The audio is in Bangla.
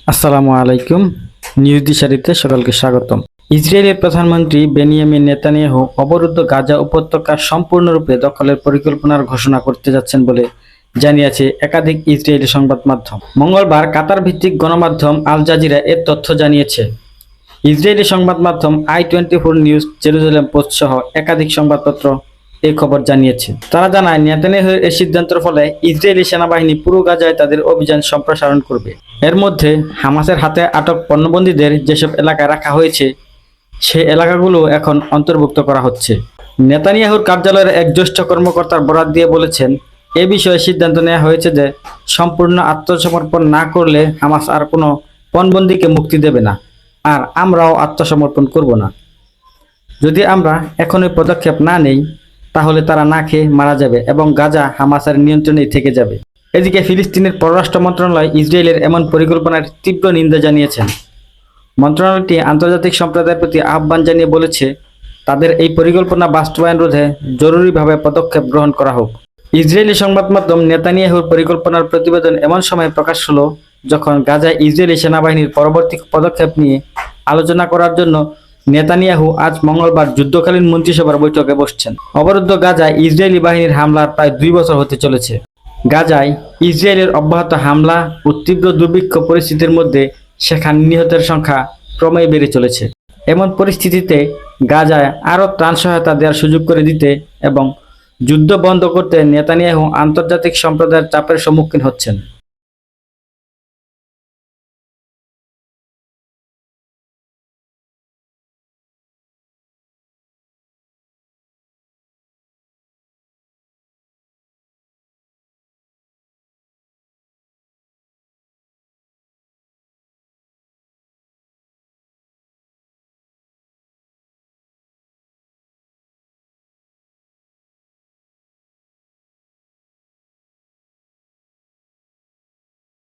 আসসালামু আলাইকুম। নিউজ দিশারিতে সকলকে স্বাগতম। ইসরায়েলের প্রধানমন্ত্রী বেনিয়ামিন নেতানিয়াহু অবরুদ্ধ গাজা উপত্যকা সম্পূর্ণরূপে দখলের পরিকল্পনার ঘোষণা করতে যাচ্ছেন বলে জানিয়েছে একাধিক ইসরায়েলি সংবাদ মাধ্যম। মঙ্গলবার কাতার ভিত্তিক গণমাধ্যম আল জাজিরা এর তথ্য জানিয়েছে। ইসরায়েলি সংবাদ মাধ্যম i24 নিউজ, জেরুজালেম পোস্ট সহ একাধিক সংবাদপত্র এই খবর জানিয়েছে। তারা জানায়, নেতানিয়াহুর এই সিদ্ধান্তের ফলে ইসরায়েলি সেনাবাহিনী পুরো গাজায় তাদের অভিযান সম্প্রসারণ করবে। এর মধ্যে হামাসের হাতে আটক পণ্যবন্দীদের যেসব এলাকায় রাখা হয়েছে সেই এলাকাগুলো এখন অন্তর্ভুক্ত করা হচ্ছে। নেতানিয়াহুর কার্যালয়ের এক জ্যেষ্ঠ কর্মকর্তার বরাত দিয়ে বলেছেন, এ বিষয়ে সিদ্ধান্ত নেওয়া হয়েছে যে সম্পূর্ণ আত্মসমর্পণ না করলে হামাস আর কোনো পণবন্দীকে মুক্তি দেবে না, আর আমরাও আত্মসমর্পণ করব না। যদি আমরা এখনই পদক্ষেপ না নেই তাহলে তারা না খেয়ে মারা যাবে এবং গাজা হামাসের নিয়ন্ত্রণেই থেকে যাবে। এদিকে ফিলিস্তিনের পররাষ্ট্র মন্ত্রণালয় ইসরায়েলের এমন পরিকল্পনার তীব্র নিন্দা জানিয়েছেন। মন্ত্রণালয়টি আন্তর্জাতিক সম্প্রদায়ের প্রতি আহ্বান জানিয়ে বলেছে, তাদের এই পরিকল্পনা বাস্তবায়ন রোধে জরুরিভাবে পদক্ষেপ গ্রহণ করা হোক। ইসরায়েলি সংবাদ মাধ্যম নেতানিয়াহুর পরিকল্পনার প্রতিবেদন এমন সময় প্রকাশ হলো যখন গাজায় ইসরায়েলি সেনাবাহিনীর পরবর্তী পদক্ষেপ নিয়ে আলোচনা করার জন্য নেতানিয়াহু আজ মঙ্গলবার যুদ্ধকালীন মন্ত্রিসভার বৈঠকে বসছেন। অবরুদ্ধ গাজায় ইসরায়েলি বাহিনীর হামলার প্রায় 2 বছর হতে চলেছে। গাজায় ইসরায়েলের অব্যাহত হামলা ও তীব্র দুর্ভিক্ষ পরিস্থিতির মধ্যে সেখানে নিহতের সংখ্যা ক্রমেই বেড়ে চলেছে। এমন পরিস্থিতিতে গাজায় আরও ত্রাণ সহায়তা দেওয়ার সুযোগ করে দিতে এবং যুদ্ধ বন্ধ করতে নেতানিয়াহু আন্তর্জাতিক সম্প্রদায়ের চাপের সম্মুখীন হচ্ছেন।